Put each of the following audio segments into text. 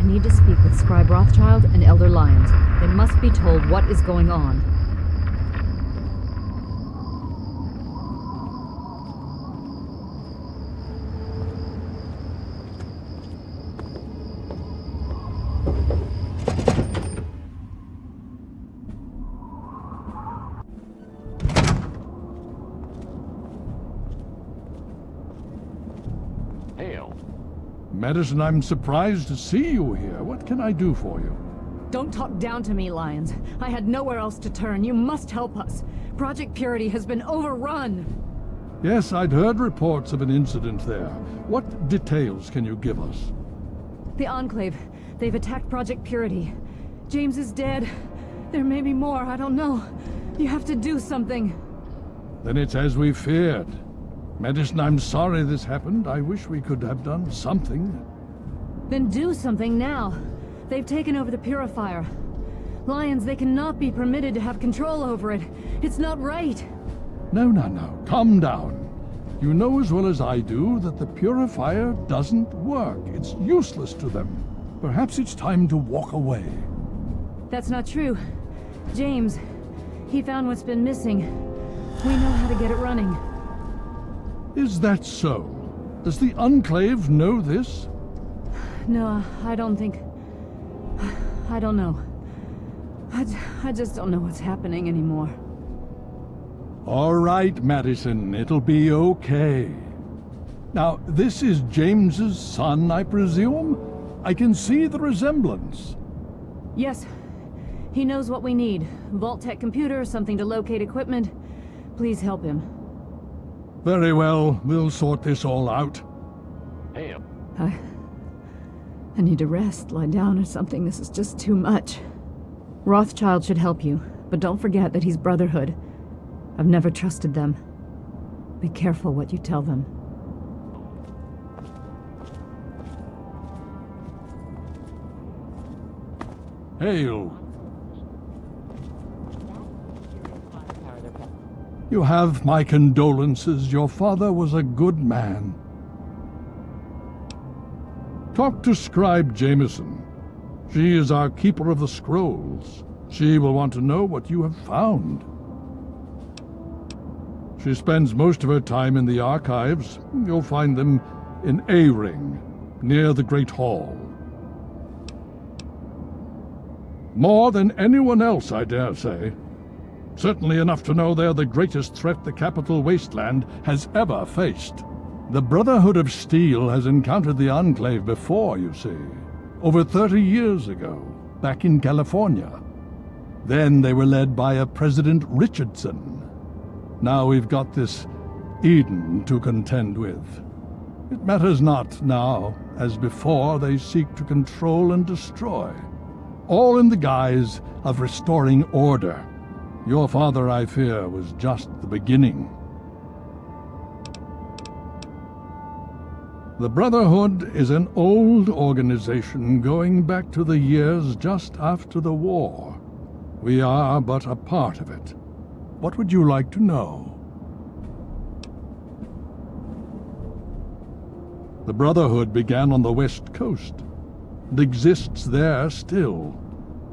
need to speak with Scribe Rothschild and Elder Lyons. They must be told what is going on. Madison, I'm surprised to see you here. What can I do for you? Don't talk down to me, Lyons. I had nowhere else to turn. You must help us. Project Purity has been overrun. Yes, I'd heard reports of an incident there. What details can you give us? The Enclave. They've attacked Project Purity. James is dead. There may be more, I don't know. You have to do something. Then it's as we feared. Madison, I'm sorry this happened. I wish we could have done something. Then do something now. They've taken over the purifier. Lyons, they cannot be permitted to have control over it. It's not right. No. Calm down. You know as well as I do that the purifier doesn't work. It's useless to them. Perhaps it's time to walk away. That's not true. James, he found what's been missing. We know how to get it running. Is that so? Does the Enclave know this? No, I don't think... I don't know. I just don't know what's happening anymore. All right, Madison, it'll be okay. Now, this is James's son, I presume? I can see the resemblance. Yes. He knows what we need. Vault-Tec computer, something to locate equipment. Please help him. Very well, we'll sort this all out. Hey. I need to rest, lie down or something. This is just too much. Rothschild should help you, but don't forget that he's Brotherhood. I've never trusted them. Be careful what you tell them. Hail. You have my condolences. Your father was a good man. Talk to Scribe Jameson. She is our keeper of the scrolls. She will want to know what you have found. She spends most of her time in the archives. You'll find them in A-Ring, near the Great Hall. More than anyone else, I dare say. Certainly enough to know they're the greatest threat the Capital Wasteland has ever faced. The Brotherhood of Steel has encountered the Enclave before, you see. Over 30 years ago, back in California. Then they were led by a President Richardson. Now we've got this Eden to contend with. It matters not now, as before they seek to control and destroy. All in the guise of restoring order. Your father, I fear, was just the beginning. The Brotherhood is an old organization going back to the years just after the war. We are but a part of it. What would you like to know? The Brotherhood began on the West Coast. It exists there still.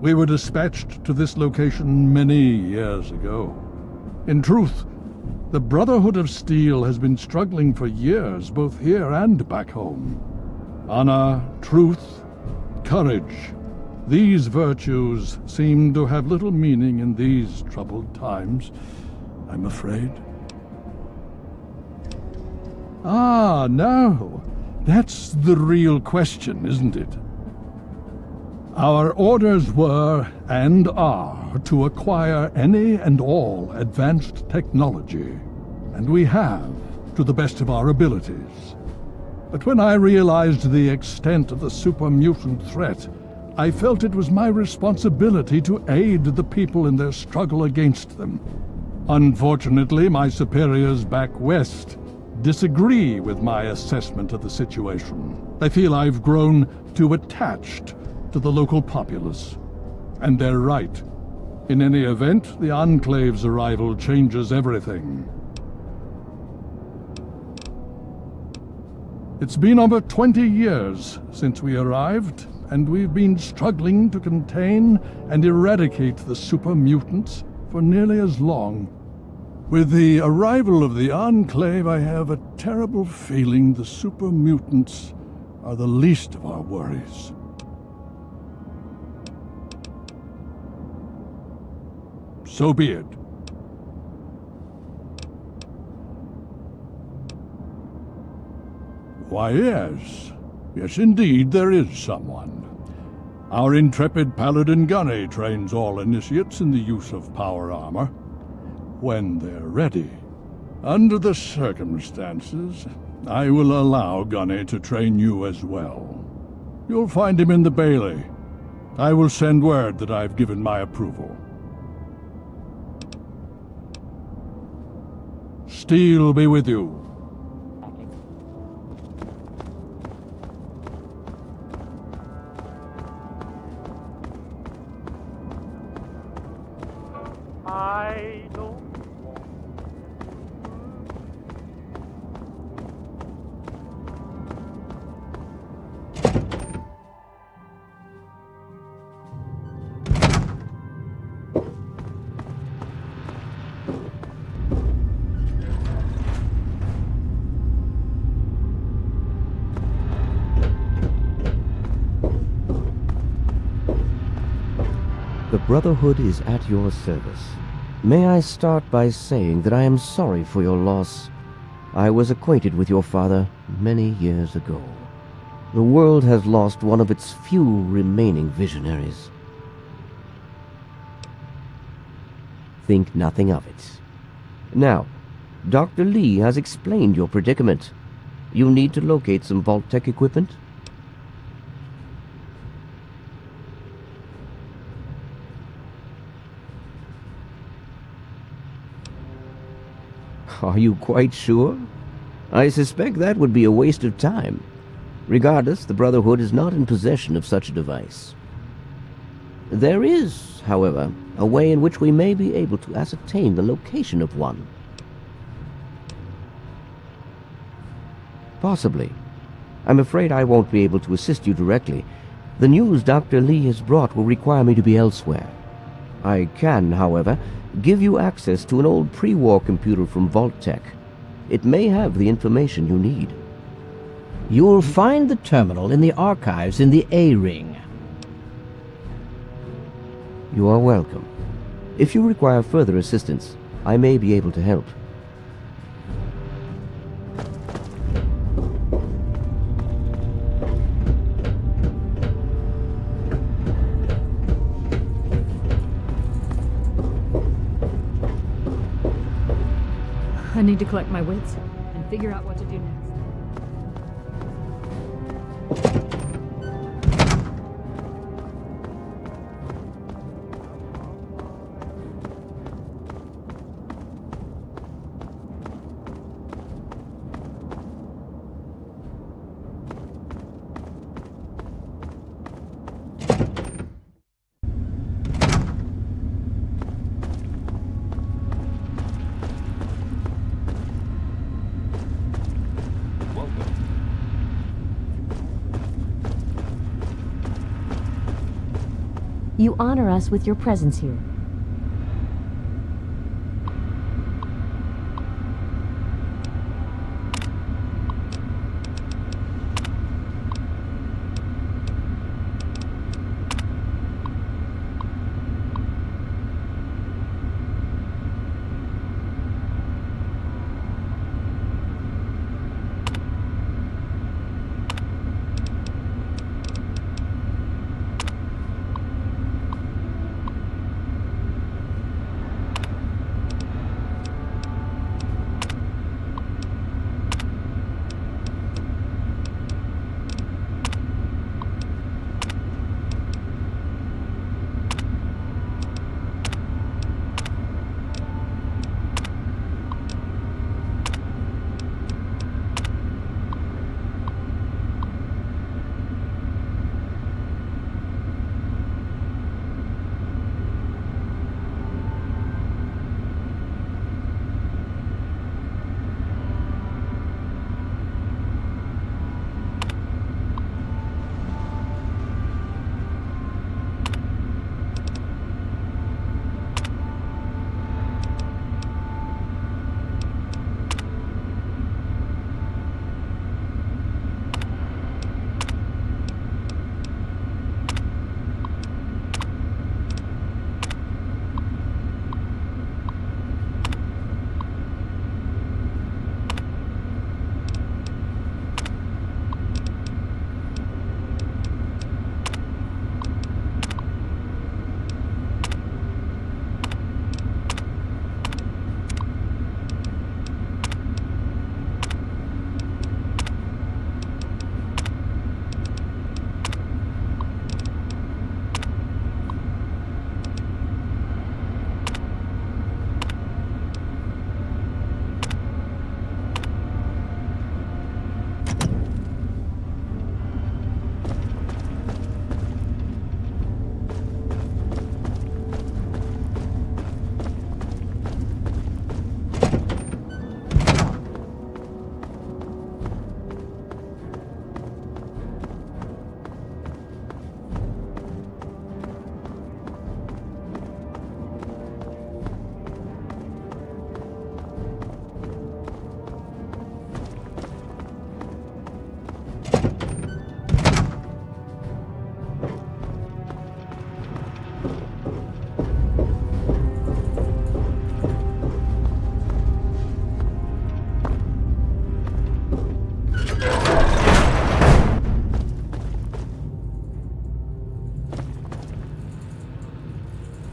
We were dispatched to this location many years ago. In truth, the Brotherhood of Steel has been struggling for years, both here and back home. Honor, truth, courage. These virtues seem to have little meaning in these troubled times, I'm afraid. Ah, no. That's the real question, isn't it? Our orders were, and are, to acquire any and all advanced technology, and we have, to the best of our abilities. But when I realized the extent of the super-mutant threat, I felt it was my responsibility to aid the people in their struggle against them. Unfortunately, my superiors back west disagree with my assessment of the situation. They feel I've grown too attached to the local populace. And they're right. In any event, the Enclave's arrival changes everything. It's been over 20 years since we arrived, and we've been struggling to contain and eradicate the super mutants for nearly as long. With the arrival of the Enclave, I have a terrible feeling the super mutants are the least of our worries. So be it. Why, yes. Yes, indeed, there is someone. Our intrepid paladin GOTY trains all initiates in the use of power armor. When they're ready. Under the circumstances, I will allow GOTY to train you as well. You'll find him in the Bailey. I will send word that I've given my approval. Steel be with you. I don't The Brotherhood is at your service. May I start by saying that I am sorry for your loss. I was acquainted with your father many years ago. The world has lost one of its few remaining visionaries. Think nothing of it. Now, Dr. Lee has explained your predicament. You need to locate some Vault-Tec equipment. Are you quite sure? I suspect that would be a waste of time. Regardless, the Brotherhood is not in possession of such a device. There is, however, a way in which we may be able to ascertain the location of one. Possibly. I'm afraid I won't be able to assist you directly. The news Dr. Lee has brought will require me to be elsewhere. I can, however, give you access to an old pre-war computer from Vault-Tec. It may have the information you need. You'll find the terminal in the archives in the A-Ring. You are welcome. If you require further assistance, I may be able to help. I need to collect my wits and figure out what to do next. You honor us with your presence here.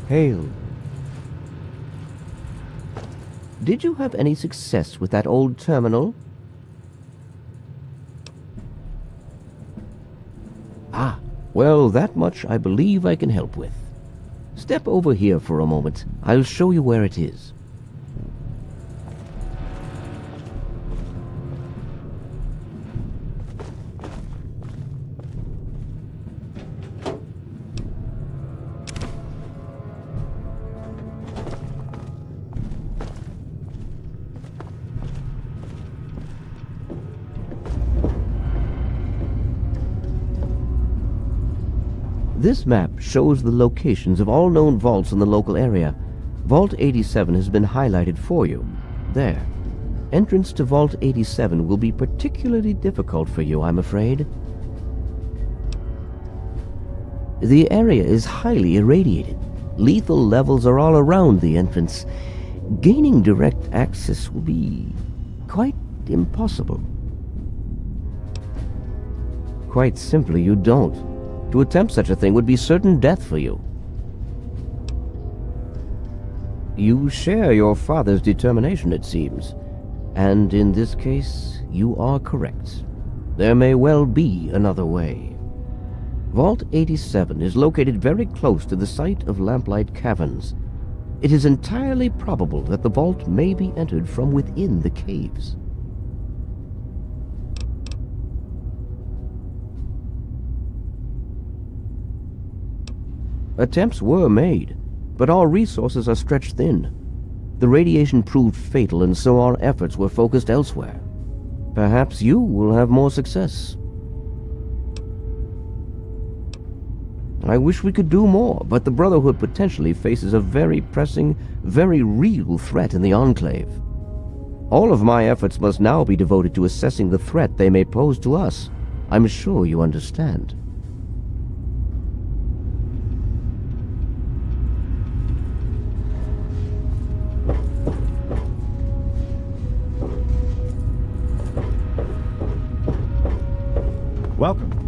Hail. Did you have any success with that old terminal? Ah, well, that much I believe I can help with. Step over here for a moment. I'll show you where it is. This map shows the locations of all known vaults in the local area. Vault 87 has been highlighted for you. There. Entrance to Vault 87 will be particularly difficult for you, I'm afraid. The area is highly irradiated. Lethal levels are all around the entrance. Gaining direct access will be quite impossible. Quite simply, you don't. To attempt such a thing would be certain death for you. You share your father's determination, it seems. And in this case, you are correct. There may well be another way. Vault 87 is located very close to the site of Lamplight Caverns. It is entirely probable that the vault may be entered from within the caves. Attempts were made, but our resources are stretched thin. The radiation proved fatal, and so our efforts were focused elsewhere. Perhaps you will have more success. I wish we could do more, but the Brotherhood potentially faces a very pressing, very real threat in the Enclave. All of my efforts must now be devoted to assessing the threat they may pose to us. I'm sure you understand. Welcome.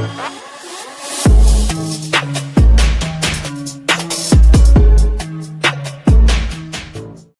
Thank you.